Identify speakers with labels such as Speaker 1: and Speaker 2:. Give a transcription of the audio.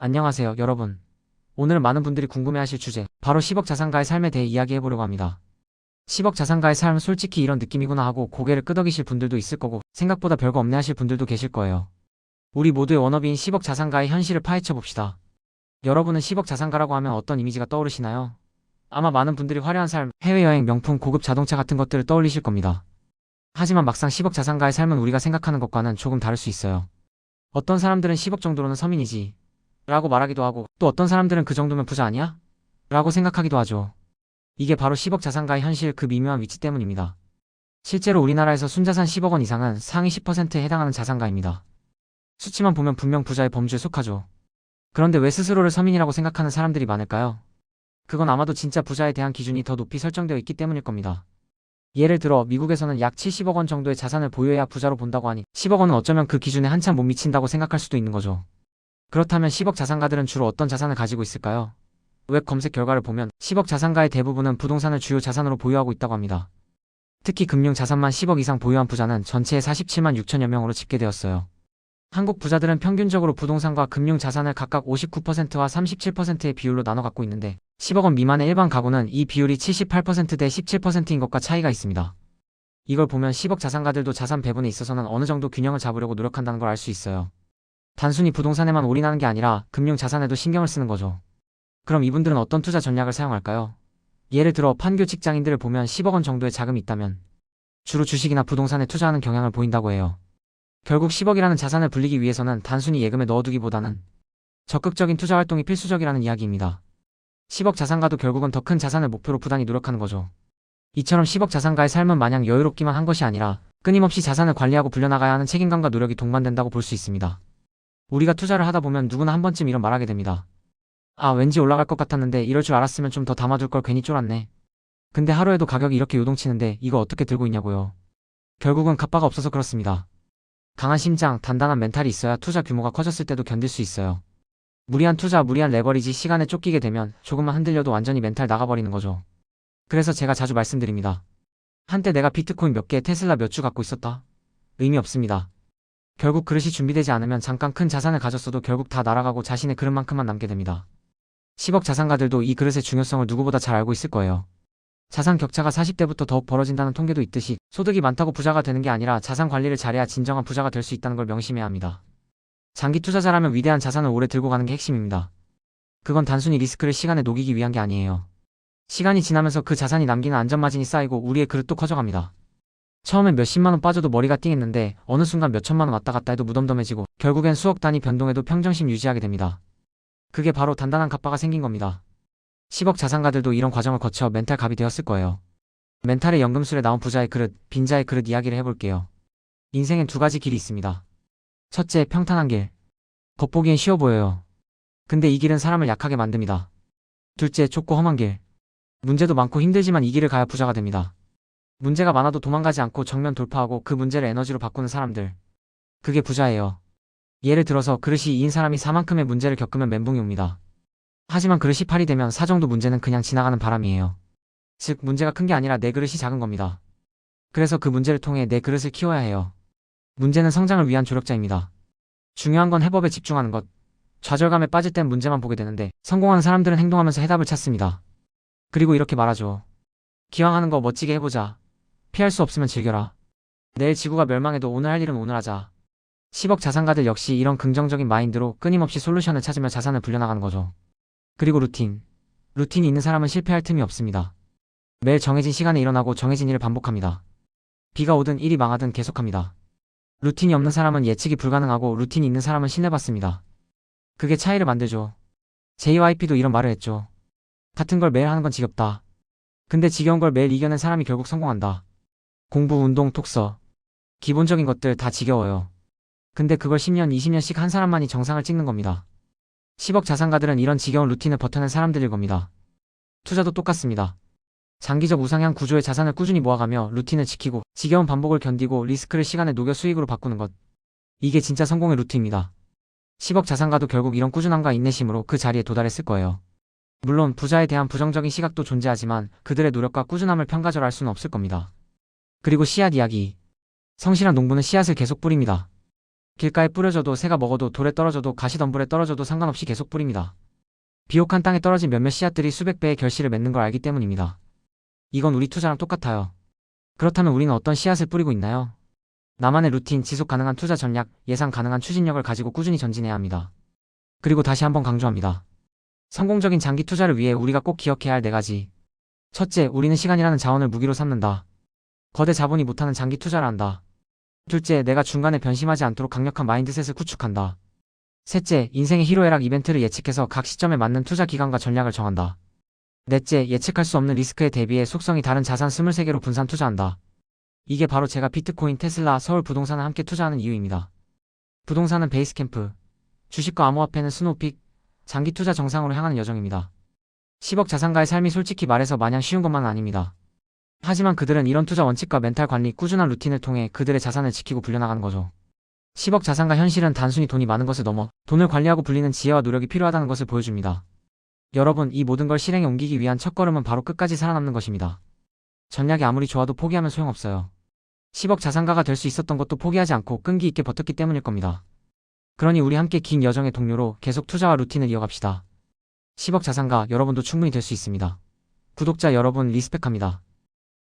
Speaker 1: 안녕하세요, 여러분. 오늘은 많은 분들이 궁금해하실 주제, 바로 10억 자산가의 삶에 대해 이야기해보려고 합니다. 10억 자산가의 삶 솔직히 이런 느낌이구나 하고 고개를 끄덕이실 분들도 있을 거고, 생각보다 별거 없네 하실 분들도 계실 거예요. 우리 모두의 워너비인 10억 자산가의 현실을 파헤쳐 봅시다. 여러분은 10억 자산가라고 하면 어떤 이미지가 떠오르시나요? 아마 많은 분들이 화려한 삶, 해외여행, 명품, 고급 자동차 같은 것들을 떠올리실 겁니다. 하지만 막상 10억 자산가의 삶은 우리가 생각하는 것과는 조금 다를 수 있어요. 어떤 사람들은 10억 정도로는 서민이지 라고 말하기도 하고, 또 어떤 사람들은 그 정도면 부자 아니야? 라고 생각하기도 하죠. 이게 바로 10억 자산가의 현실, 그 미묘한 위치 때문입니다. 실제로 우리나라에서 순자산 10억 원 이상은 상위 10%에 해당하는 자산가입니다. 수치만 보면 분명 부자의 범주에 속하죠. 그런데 왜 스스로를 서민이라고 생각하는 사람들이 많을까요? 그건 아마도 진짜 부자에 대한 기준이 더 높이 설정되어 있기 때문일 겁니다. 예를 들어 미국에서는 약 70억 원 정도의 자산을 보유해야 부자로 본다고 하니 10억 원은 어쩌면 그 기준에 한참 못 미친다고 생각할 수도 있는 거죠. 그렇다면 10억 자산가들은 주로 어떤 자산을 가지고 있을까요? 웹 검색 결과를 보면 10억 자산가의 대부분은 부동산을 주요 자산으로 보유하고 있다고 합니다. 특히 금융 자산만 10억 이상 보유한 부자는 전체의 47만 6천여 명으로 집계되었어요. 한국 부자들은 평균적으로 부동산과 금융 자산을 각각 59%와 37%의 비율로 나눠 갖고 있는데 10억 원 미만의 일반 가구는 이 비율이 78%대 17%인 것과 차이가 있습니다. 이걸 보면 10억 자산가들도 자산 배분에 있어서는 어느 정도 균형을 잡으려고 노력한다는 걸 알 수 있어요. 단순히 부동산에만 올인하는 게 아니라 금융 자산에도 신경을 쓰는 거죠. 그럼 이분들은 어떤 투자 전략을 사용할까요? 예를 들어 판교 직장인들을 보면 10억 원 정도의 자금이 있다면 주로 주식이나 부동산에 투자하는 경향을 보인다고 해요. 결국 10억이라는 자산을 불리기 위해서는 단순히 예금에 넣어두기보다는 적극적인 투자 활동이 필수적이라는 이야기입니다. 10억 자산가도 결국은 더 큰 자산을 목표로 부단히 노력하는 거죠. 이처럼 10억 자산가의 삶은 마냥 여유롭기만 한 것이 아니라 끊임없이 자산을 관리하고 불려나가야 하는 책임감과 노력이 동반된다고 볼 수 있습니다. 우리가 투자를 하다 보면 누구나 한 번쯤 이런 말하게 됩니다. 아, 왠지 올라갈 것 같았는데 이럴 줄 알았으면 좀 더 담아둘 걸 괜히 쫄았네. 근데 하루에도 가격이 이렇게 요동치는데 이거 어떻게 들고 있냐고요. 결국은 갑바가 없어서 그렇습니다. 강한 심장, 단단한 멘탈이 있어야 투자 규모가 커졌을 때도 견딜 수 있어요. 무리한 투자, 무리한 레버리지, 시간에 쫓기게 되면 조금만 흔들려도 완전히 멘탈 나가버리는 거죠. 그래서 제가 자주 말씀드립니다. 한때 내가 비트코인 몇 개, 테슬라 몇 주 갖고 있었다. 의미 없습니다. 결국 그릇이 준비되지 않으면 잠깐 큰 자산을 가졌어도 결국 다 날아가고 자신의 그릇만큼만 남게 됩니다. 10억 자산가들도 이 그릇의 중요성을 누구보다 잘 알고 있을 거예요. 자산 격차가 40대부터 더욱 벌어진다는 통계도 있듯이 소득이 많다고 부자가 되는 게 아니라 자산 관리를 잘해야 진정한 부자가 될 수 있다는 걸 명심해야 합니다. 장기 투자자라면 위대한 자산을 오래 들고 가는 게 핵심입니다. 그건 단순히 리스크를 시간에 녹이기 위한 게 아니에요. 시간이 지나면서 그 자산이 남기는 안전마진이 쌓이고 우리의 그릇도 커져갑니다. 처음엔 몇십만 원 빠져도 머리가 띵했는데 어느 순간 몇천만 원 왔다 갔다 해도 무덤덤해지고 결국엔 수억 단위 변동에도 평정심 유지하게 됩니다. 그게 바로 단단한 갑바가 생긴 겁니다. 10억 자산가들도 이런 과정을 거쳐 멘탈 갑이 되었을 거예요. 멘탈의 연금술에 나온 부자의 그릇, 빈자의 그릇 이야기를 해볼게요. 인생엔 두 가지 길이 있습니다. 첫째, 평탄한 길. 겉보기엔 쉬워 보여요. 근데 이 길은 사람을 약하게 만듭니다. 둘째, 좁고 험한 길. 문제도 많고 힘들지만 이 길을 가야 부자가 됩니다. 문제가 많아도 도망가지 않고 정면 돌파하고 그 문제를 에너지로 바꾸는 사람들. 그게 부자예요. 예를 들어서 그릇이 2인 사람이 4만큼의 문제를 겪으면 멘붕이 옵니다. 하지만 그릇이 8이 되면 4 정도 문제는 그냥 지나가는 바람이에요. 즉, 문제가 큰 게 아니라 내 그릇이 작은 겁니다. 그래서 그 문제를 통해 내 그릇을 키워야 해요. 문제는 성장을 위한 조력자입니다. 중요한 건 해법에 집중하는 것. 좌절감에 빠질 땐 문제만 보게 되는데 성공하는 사람들은 행동하면서 해답을 찾습니다. 그리고 이렇게 말하죠. 기왕 하는 거 멋지게 해보자. 피할 수 없으면 즐겨라. 내일 지구가 멸망해도 오늘 할 일은 오늘 하자. 10억 자산가들 역시 이런 긍정적인 마인드로 끊임없이 솔루션을 찾으며 자산을 불려나가는 거죠. 그리고 루틴. 루틴이 있는 사람은 실패할 틈이 없습니다. 매일 정해진 시간에 일어나고 정해진 일을 반복합니다. 비가 오든 일이 망하든 계속합니다. 루틴이 없는 사람은 예측이 불가능하고 루틴이 있는 사람은 신뢰받습니다. 그게 차이를 만들죠. JYP도 이런 말을 했죠. 같은 걸 매일 하는 건 지겹다. 근데 지겨운 걸 매일 이겨낸 사람이 결국 성공한다. 공부, 운동, 독서. 기본적인 것들 다 지겨워요. 근데 그걸 10년, 20년씩 한 사람만이 정상을 찍는 겁니다. 10억 자산가들은 이런 지겨운 루틴을 버텨낸 사람들일 겁니다. 투자도 똑같습니다. 장기적 우상향 구조의 자산을 꾸준히 모아가며 루틴을 지키고 지겨운 반복을 견디고 리스크를 시간에 녹여 수익으로 바꾸는 것. 이게 진짜 성공의 루트입니다. 10억 자산가도 결국 이런 꾸준함과 인내심으로 그 자리에 도달했을 거예요. 물론 부자에 대한 부정적인 시각도 존재하지만 그들의 노력과 꾸준함을 평가절하할 수는 없을 겁니다. 그리고 씨앗 이야기. 성실한 농부는 씨앗을 계속 뿌립니다. 길가에 뿌려져도 새가 먹어도 돌에 떨어져도 가시덤불에 떨어져도 상관없이 계속 뿌립니다. 비옥한 땅에 떨어진 몇몇 씨앗들이 수백 배의 결실을 맺는 걸 알기 때문입니다. 이건 우리 투자랑 똑같아요. 그렇다면 우리는 어떤 씨앗을 뿌리고 있나요? 나만의 루틴, 지속 가능한 투자 전략, 예상 가능한 추진력을 가지고 꾸준히 전진해야 합니다. 그리고 다시 한번 강조합니다. 성공적인 장기 투자를 위해 우리가 꼭 기억해야 할 4가지. 첫째, 우리는 시간이라는 자원을 무기로 삼는다. 거대 자본이 못하는 장기 투자를 한다. 둘째, 내가 중간에 변심하지 않도록 강력한 마인드셋을 구축한다. 셋째, 인생의 희로애락 이벤트를 예측해서 각 시점에 맞는 투자 기간과 전략을 정한다. 넷째, 예측할 수 없는 리스크에 대비해 속성이 다른 자산 23개로 분산 투자한다. 이게 바로 제가 비트코인, 테슬라, 서울 부동산을 함께 투자하는 이유입니다. 부동산은 베이스캠프, 주식과 암호화폐는 스노우픽, 장기 투자 정상으로 향하는 여정입니다. 10억 자산가의 삶이 솔직히 말해서 마냥 쉬운 것만은 아닙니다. 하지만 그들은 이런 투자 원칙과 멘탈 관리, 꾸준한 루틴을 통해 그들의 자산을 지키고 불려나가는 거죠. 10억 자산가 현실은 단순히 돈이 많은 것을 넘어 돈을 관리하고 불리는 지혜와 노력이 필요하다는 것을 보여줍니다. 여러분, 이 모든 걸 실행에 옮기기 위한 첫걸음은 바로 끝까지 살아남는 것입니다. 전략이 아무리 좋아도 포기하면 소용없어요. 10억 자산가가 될 수 있었던 것도 포기하지 않고 끈기 있게 버텼기 때문일 겁니다. 그러니 우리 함께 긴 여정의 동료로 계속 투자와 루틴을 이어갑시다. 10억 자산가, 여러분도 충분히 될 수 있습니다. 구독자 여러분, 리스펙합니다.